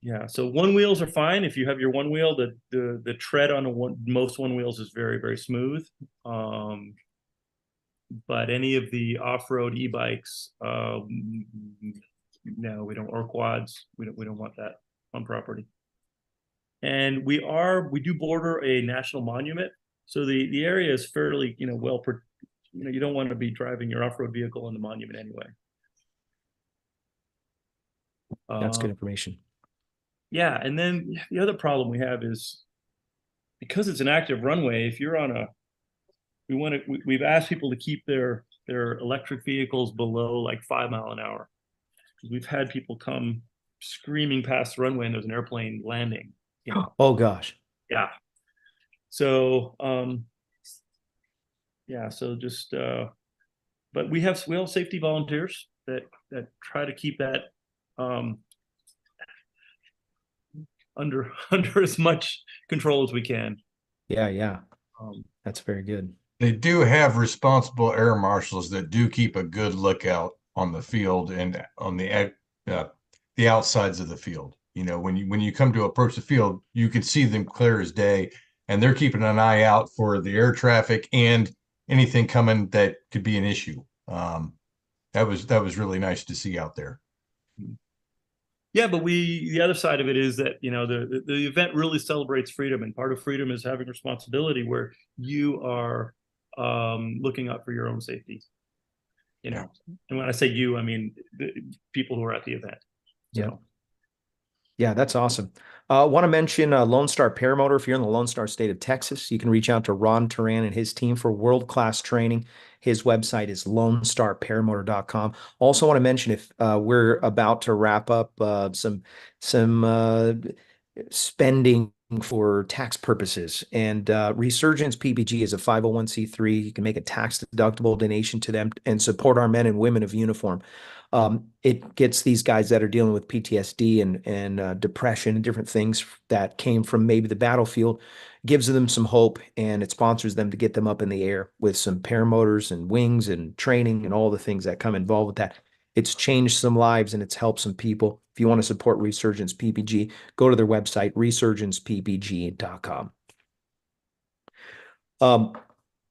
Yeah, so one wheels are fine. If you have your one wheel, the tread on most one wheels is very, very smooth. But any of the off-road e-bikes, no, we don't, or quads, we don't want that on property. And we do border a national monument, so the area is fairly, you don't want to be driving your off-road vehicle on the monument anyway. That's good information. Yeah, and then the other problem we have is because it's an active runway, if you're on we've asked people to keep their electric vehicles below like 5 miles an hour. We've had people come screaming past the runway and there's an airplane landing. Oh gosh. Yeah. So yeah, so just but we have safety volunteers that try to keep that under as much control as we can. Yeah. That's very good. They do have responsible air marshals that do keep a good lookout on the field and on the outsides of the field. When you come to approach the field, you can see them clear as day, and they're keeping an eye out for the air traffic and anything coming that could be an issue. That was really nice to see out there. Yeah, but the other side of it is that, the event really celebrates freedom, and part of freedom is having responsibility where you are looking out for your own safety. And when I say you, I mean the people who are at the event. Yeah. Yeah, that's awesome. Want to mention Lone Star Paramotor. If you're in the Lone Star state of Texas, you can reach out to Ron Turan and his team for world-class training. His website is lonestarparamotor.com. Also want to mention if we're about to wrap up some spending for tax purposes, and Resurgence PPG is a 501c3. You can make a tax-deductible donation to them and support our men and women of uniform. It gets these guys that are dealing with PTSD and depression and different things that came from maybe the battlefield, gives them some hope, and it sponsors them to get them up in the air with some paramotors and wings and training and all the things that come involved with that. It's changed some lives and it's helped some people. If you want to support Resurgence PPG, go to their website, resurgencepppg.com.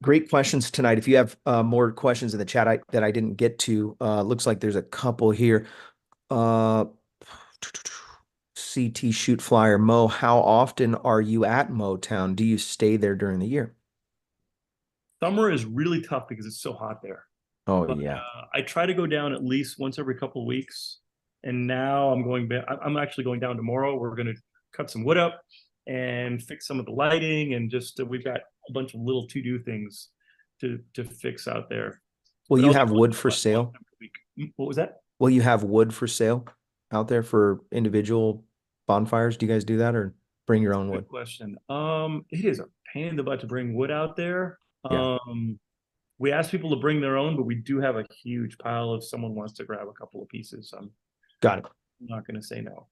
Great questions tonight. If you have more questions in the chat that I didn't get to, looks like there's a couple here. CT Shoot Flyer, Mo, how often are you at Motown? Do you stay there during the year? Summer is really tough because it's so hot there. Oh, but, yeah. I try to go down at least once every couple of weeks. And now I'm going back. I'm actually going down tomorrow. We're going to cut some wood up and fix some of the lighting, and just we've got a bunch of little to-do things to fix out there. Will you have wood for sale? What was that? Will you have wood for sale out there for individual bonfires? Do you guys do that, or bring your own wood? Good question. It is a pain in the butt to bring wood out there. Yeah. We ask people to bring their own, but we do have a huge pile if someone wants to grab a couple of pieces. Got it. I'm not going to say no.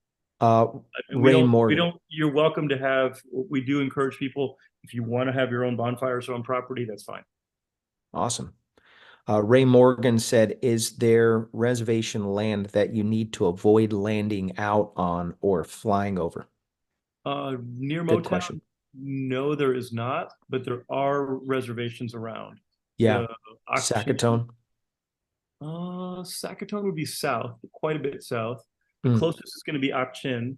Ray Morgan. You're welcome to have. We do encourage people, if you want to have your own bonfires on property, that's fine. Awesome. Ray Morgan said, is there reservation land that you need to avoid landing out on or flying over? Near Good Motown? question. No, there is not, but there are reservations around. Yeah. Sackatone? Sackatone would be south, quite a bit south. The closest is going to be Akchin,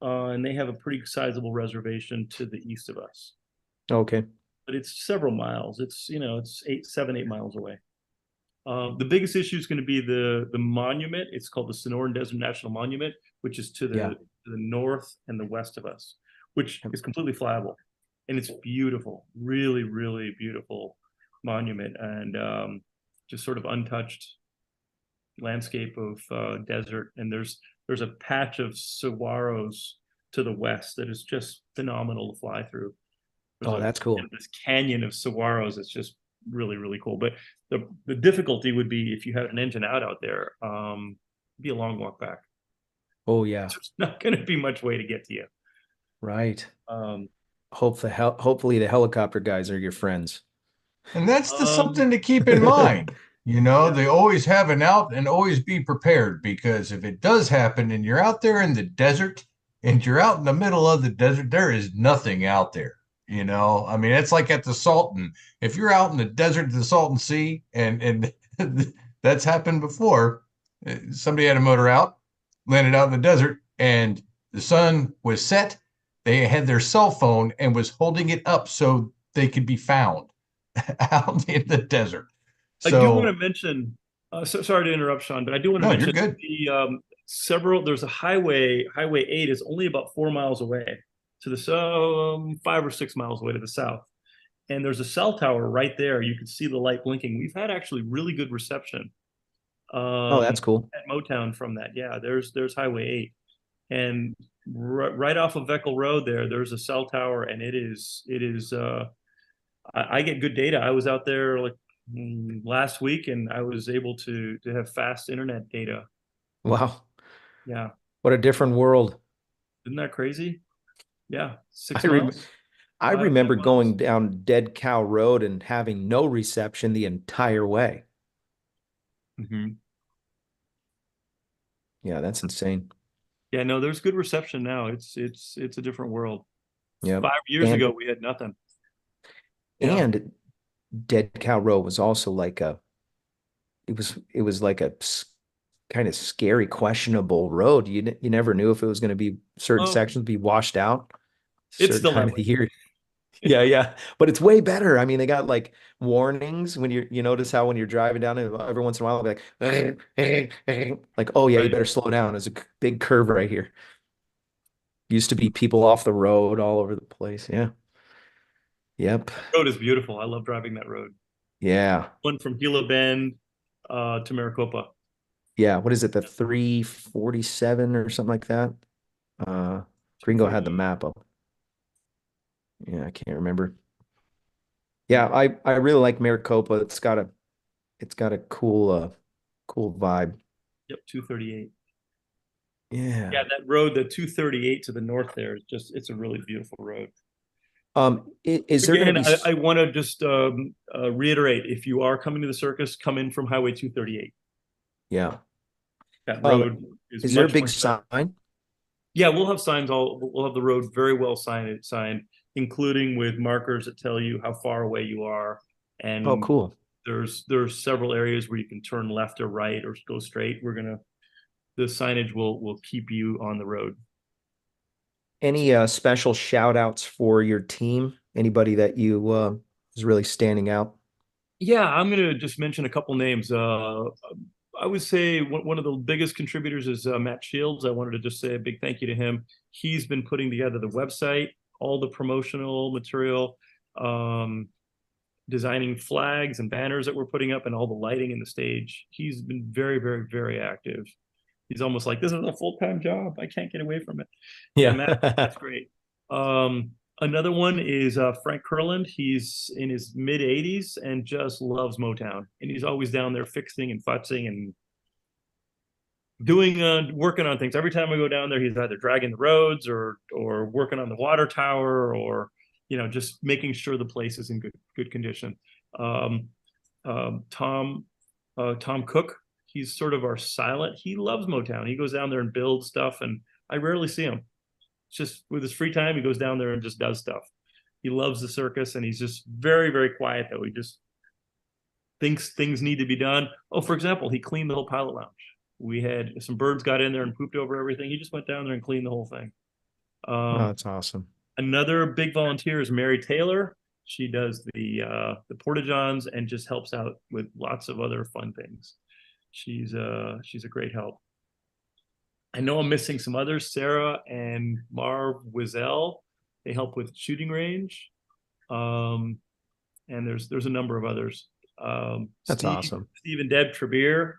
and they have a pretty sizable reservation to the east of us. Okay. But it's several miles. It's 7, 8 miles away. The biggest issue is going to be the monument. It's called the Sonoran Desert National Monument, which is to the north and the west of us, which is completely flyable, and it's beautiful, really, really beautiful monument, and just sort of untouched landscape of desert. And there's a patch of saguaros to the west that is just phenomenal to fly through. That's cool. This canyon of saguaros. It's just really, really cool. But the difficulty would be if you had an engine out there, it'd be a long walk back. Oh yeah. There's not going to be much way to get to you. Right. Um, Hopefully the helicopter guys are your friends. And that's the um, something to keep in mind. You know, yeah, they always have an out and always be prepared, because if it does happen and you're out there in the desert and you're out in the middle of the desert, there is nothing out there. You know, I mean, it's like at the Salton. If you're out in the desert of the Salton Sea, and that's happened before, somebody had a motor out, landed out in the desert, and the sun was set. They had their cell phone and was holding it up so they could be found out in the desert. I do want to So, mention, so sorry to interrupt, Sean, but I do want to no, you're mention good. there's a Highway 8 is only about 4 miles away to the 5 or 6 miles away to the south. And there's a cell tower right there. You can see the light blinking. We've had actually really good reception Oh, that's cool. at Motown from that. Yeah, there's Highway 8. And right off of Veckel Road there's a cell tower, and I get good data. I was out there like last week, and I was able to have fast internet data. Wow. Yeah, What a different world. isn't that crazy? Yeah, I six rem miles, I five remember miles. going down Dead Cow Road and having no reception the entire way. Hmm. Yeah, that's insane. Yeah, no, there's good reception now. It's a different world. Yep. 5 years And ago, we had nothing. Yeah. and Dead Cow Road was also like it was like a kind of scary, questionable road. You never knew if it was going to be certain Oh, sections be washed out it's certain still time that of the way. year. Yeah, yeah. But it's way better. I mean, they got like warnings when you notice how when you're driving down it every once in a while, it'll be like, oh yeah, you Right. better slow down. There's a big curve right here. Used to be people off the road all over the place. Yeah. Yep. Road is beautiful. I love driving that road. Yeah. One from Gila Bend to Maricopa. Yeah. What is it? The 347 or something like that? Uh, Gringo had the 248. map up. Yeah, I can't remember. Yeah, I really like Maricopa. It's got a cool vibe. Yep, 238. Yeah. Yeah, that road, the 238 to the north there, is just it's a really beautiful road. Is there going to Again, be I want to just reiterate, if you are coming to the circus, come in from Highway 238. yeah. That Um, road is is there a much, big much better. sign? Yeah, we'll have signs we'll have the road very well signed, including with markers that tell you how far away you are. Oh, And cool. there's several areas where you can turn left or right or go straight. The signage will keep you on the road. Any special shout outs for your team? Anybody that you is really standing out? Yeah, I'm gonna just mention a couple names. I would say one of the biggest contributors is Matt Shields. I wanted to just say a big thank you to him. He's been putting together the website, all the promotional material, um, designing flags and banners that we're putting up, and all the lighting in the stage. He's been very, very, very active. He's almost like, this is a full-time job. I can't get away from it. Yeah, Matt, Yeah. that's great. Another one is Frank Kurland. He's in his mid 80s and just loves Motown. And he's always down there fixing and futzing and doing working on things. Every time I go down there, he's either dragging the roads or working on the water tower, or just making sure the place is in good condition. Um, Tom Tom Cook, he's sort of our silent. He loves Motown. He goes down there and builds stuff, and I rarely see him. It's just with his free time, he goes down there and just does stuff. He loves the circus, and he's just very, very quiet, though. He just thinks things need to be done. Oh, for example, he cleaned the whole pilot lounge. We had some birds got in there and pooped over everything. He just went down there and cleaned the whole thing. Oh, Um, that's awesome. Another big volunteer is Mary Taylor. She does the porta johns and just helps out with lots of other fun things. She's a great help. I know I'm missing some others. Sarah and Marv Wizel, they help with shooting range. Um, and there's a number of others. That's awesome. Steve and Deb Trebier.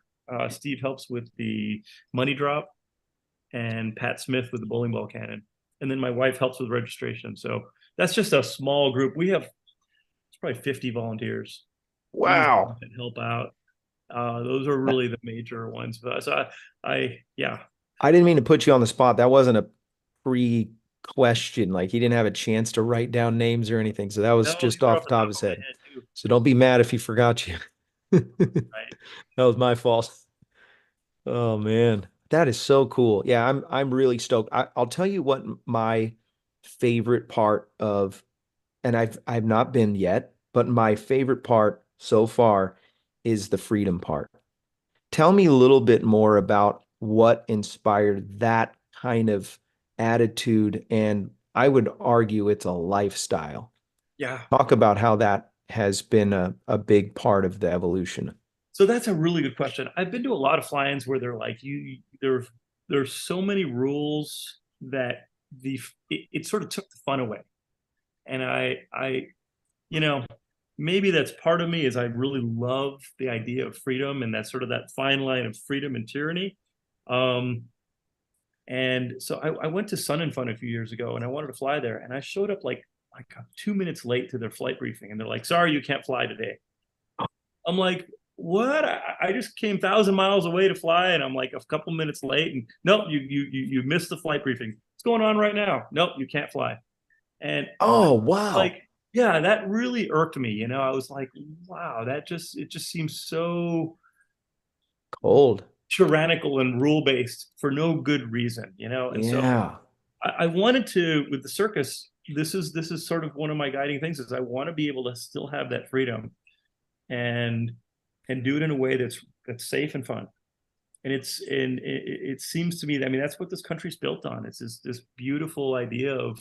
Steve helps with the money drop, and Pat Smith with the bowling ball cannon. And then my wife helps with registration. So that's just a small group. It's probably 50 volunteers Wow. that help out. Those are really the major ones. So yeah. I didn't mean to put you on the spot. That wasn't a pre question. Like he didn't have a chance to write down names or anything. So that was No, these just are off off the the top top of his of my head. head too. So don't be mad if he forgot you. Right. That was my fault. Oh man, that is so cool. Yeah, I'm really stoked. I'll tell you what my favorite part of, and I've not been yet, but my favorite part so far is the freedom part. Tell me a little bit more about what inspired that kind of attitude, and I would argue it's a lifestyle. Yeah. Talk about how that has been a big part of the evolution. So that's a really good question. I've been to a lot of fly-ins where they're like, there's so many rules that it sort of took the fun away. And you know, maybe that's part of me is I really love the idea of freedom and that sort of that fine line of freedom and tyranny. Um, and so I went to Sun and Fun a few years ago and I wanted to fly there. And I showed up like 2 minutes late to their flight briefing. And they're like, sorry, you can't fly today. I'm like, what? I just came 1,000 miles away to fly, and I'm like a couple minutes late. And nope, you missed the flight briefing. What's going on right now? Nope, you can't fly. And Oh, wow. like, yeah, that really irked me. You know, I was like, wow, it just seems so Cold. tyrannical and rule based for no good reason. You know, and so Yeah. I wanted to with the circus. This is sort of one of my guiding things is I want to be able to still have that freedom and do it in a way that's safe and fun. And it seems to me that, I mean, that's what this country's built on. It's this beautiful idea of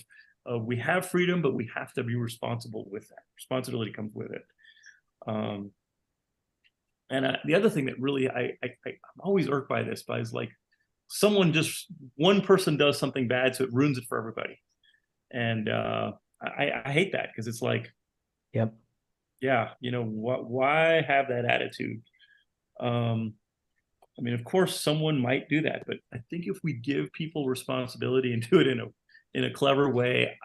we have freedom, but we have to be responsible with that. Responsibility comes with it. And the other thing that really I'm always irked by this, by is like one person does something bad, so it ruins it for everybody. And I hate that because it's like, Yep. yeah, you know, why have that attitude? I mean, of course, someone might do that, but I think if we give people responsibility and do it in a clever way,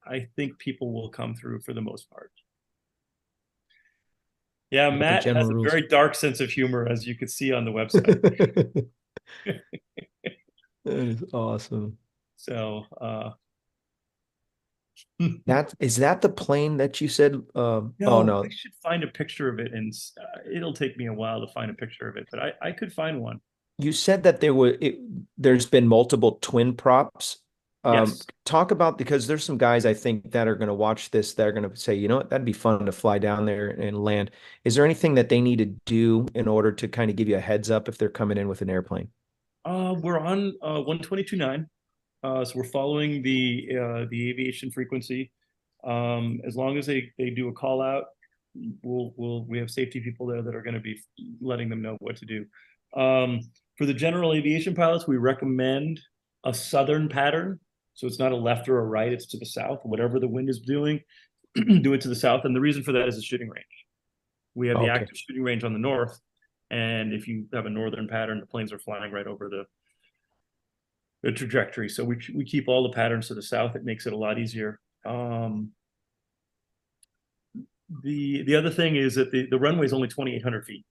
I think people will come through for the most part. Yeah, Like the Matt has general a rules. very dark sense of humor, as you could see on the website. That is awesome. So, Is that the plane that you said? Oh no, no, I should find a picture of it, and it'll take me a while to find a picture of it, but I could find one. you said that there's been multiple twin props. Yes. Talk about, because there's some guys I think that are going to watch this that are going to say, you know what, that'd be fun to fly down there and land. Is there anything that they need to do in order to kind of give you a heads up if they're coming in with an airplane? We're on 122.9. So we're following the aviation frequency. As long as they do a call out, we have safety people there that are going to be letting them know what to do. For the general aviation pilots, we recommend a southern pattern. So it's not a left or a right, it's to the south. Whatever the wind is doing, do it to the south. And the reason for that is the shooting range. We have the Okay. active shooting range on the north. And if you have a northern pattern, the planes are flying right over the trajectory. So we keep all the patterns to the south. It makes it a lot easier. The other thing is that the runway is only 2,800 feet.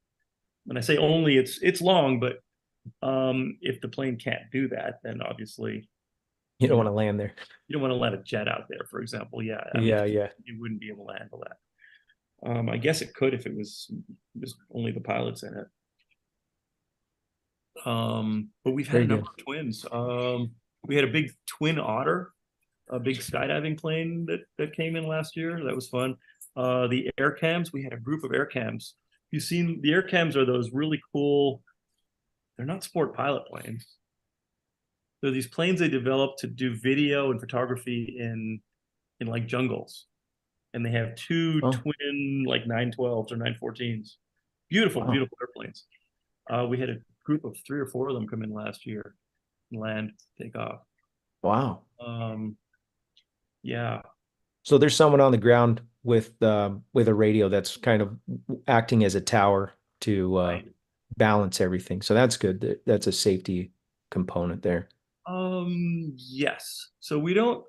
When I say only, it's long, but if the plane can't do that, then obviously You don't want to land there. you don't want to let a jet out there, for example. Yeah, I mean, Yeah. you wouldn't be able to handle that. I guess it could if it was just only the pilots in it. But we've had Very a number good. of twins. We had a big twin otter, a big skydiving plane that came in last year. That was fun. The air cams, we had a group of air cams. You've seen the air cams are those really cool. They're not sport pilot planes. They're these planes they developed to do video and photography in like jungles. And they have two Oh, twin like 912s or 914s. Beautiful, wow. beautiful airplanes. We had a group of 3 or 4 of them come in last year, land, take off. Wow. Yeah. So there's someone on the ground with a radio that's kind of acting as a tower to Right. balance everything. So that's good. That's a safety component there. Yes. So we don't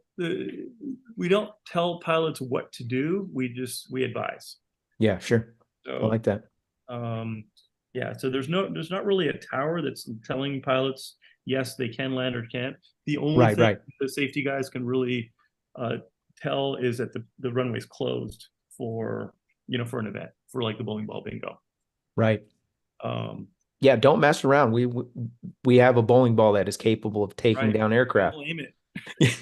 tell pilots what to do. We advise. Yeah, sure. I So like that. yeah. So there's not really a tower that's telling pilots yes they can land or can't. The only Right, thing right. the safety guys can really tell is that the runway's closed for, for an event, for like the bowling ball bingo. Right. Um, Yeah, don't mess around. We have a bowling ball that is capable of taking right. down aircraft. We'll aim it.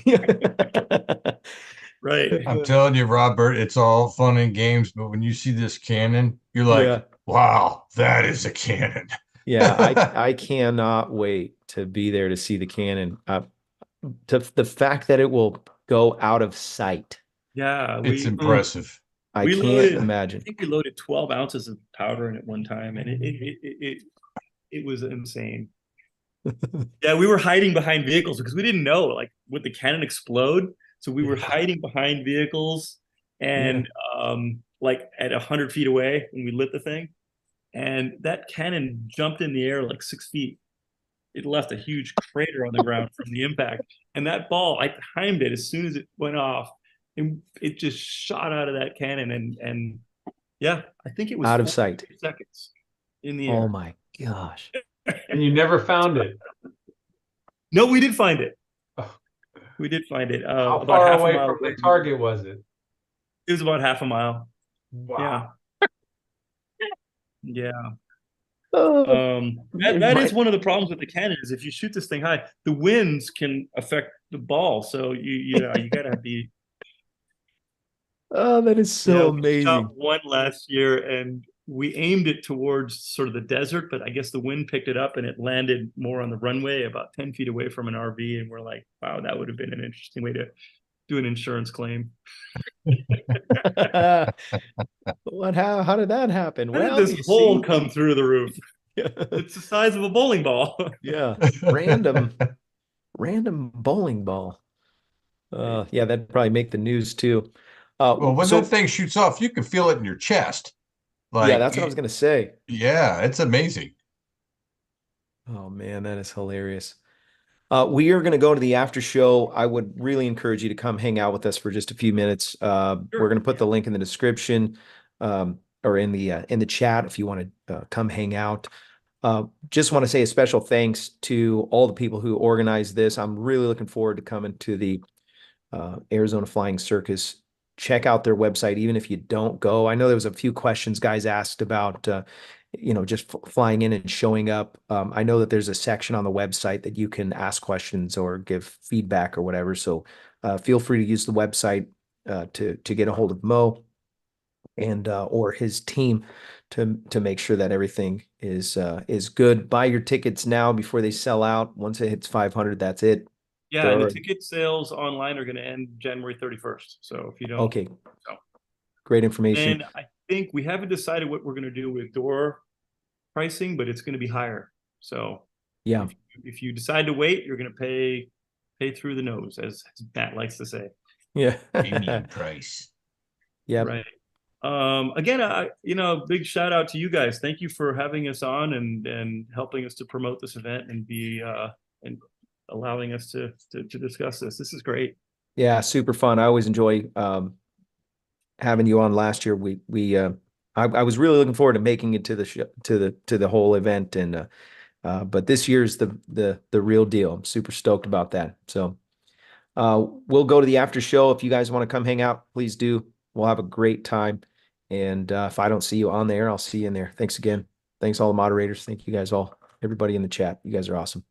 Yeah. Right. I'm telling you, Robert, it's all fun and games, but when you see this cannon, you're like, wow, that is a cannon. Yeah, I cannot wait to be there to see the cannon. To the fact that it will go out of sight, Yeah. It's impressive. I We can't loaded, I imagine. think we loaded 12 ounces of powder in it one time, and it was insane. Yeah, we were hiding behind vehicles because we didn't know, like, would the cannon explode? So we were hiding behind vehicles and like at 100 feet away when we lit the thing. And that cannon jumped in the air like 6 feet. It left a huge crater on the ground from the impact. And that ball, I timed it as soon as it went off, and it just shot out of that cannon. And yeah, I think it was Out of 4 sight. seconds in the Oh air. my gosh. And you never found it. No, we did find it. Oh. We did find it. How About far half a away mile from the away. target was it? It was about half a mile. Wow. Yeah. Oh, That is one of the problems with the cannon is if you shoot this thing high, the winds can affect the ball. So you gotta be. oh, that is so We amazing. shot one last year and we aimed it towards sort of the desert, but I guess the wind picked it up and it landed more on the runway about 10 feet away from an RV. And we're like, wow, that would have been an interesting way to do an insurance claim. How did that happen? How did Well, this you hole see, come through the roof? It's the size of a bowling ball. yeah, random bowling ball. Yeah, that'd probably make the news too. Well, when So that thing shoots off, you can feel it in your chest. yeah, Like, that's what I was gonna say. yeah, it's amazing. Oh man, that is hilarious. We are going to go to the after show. I would really encourage you to come hang out with us for just a few minutes. We're going to put the link in the description, or in the chat if you want to come hang out. Just want to say a special thanks to all the people who organized this. I'm really looking forward to coming to the Arizona Flying Circus. Check out their website, even if you don't go. I know there was a few questions guys asked about, just flying in and showing up. I know that there's a section on the website that you can ask questions or give feedback or whatever. So feel free to use the website to get a hold of Mo and or his team to make sure that everything is good. Buy your tickets now before they sell out. Once it hits 500, that's it. Yeah, and the ticket sales online are going to end January 31st. So if you don't, Okay. Great information. and I think we haven't decided what we're going to do with door pricing, but it's going to be higher. So Yeah. if you decide to wait, you're going to pay through the nose, as Matt likes to say. Yeah. Premium price. Yeah. Right. Again, big shout out to you guys. Thank you for having us on and helping us to promote this event and be and allowing us to discuss this. This is great. Yeah, super fun. I always enjoy having you on. Last year I was really looking forward to making it to the show, to the whole event, and but this year's the real deal. I'm super stoked about that. So we'll go to the after show. If you guys want to come hang out, please do. We'll have a great time. And if I don't see you on there, I'll see you in there. Thanks again. Thanks all the moderators. Thank you guys all. Everybody in the chat. You guys are awesome.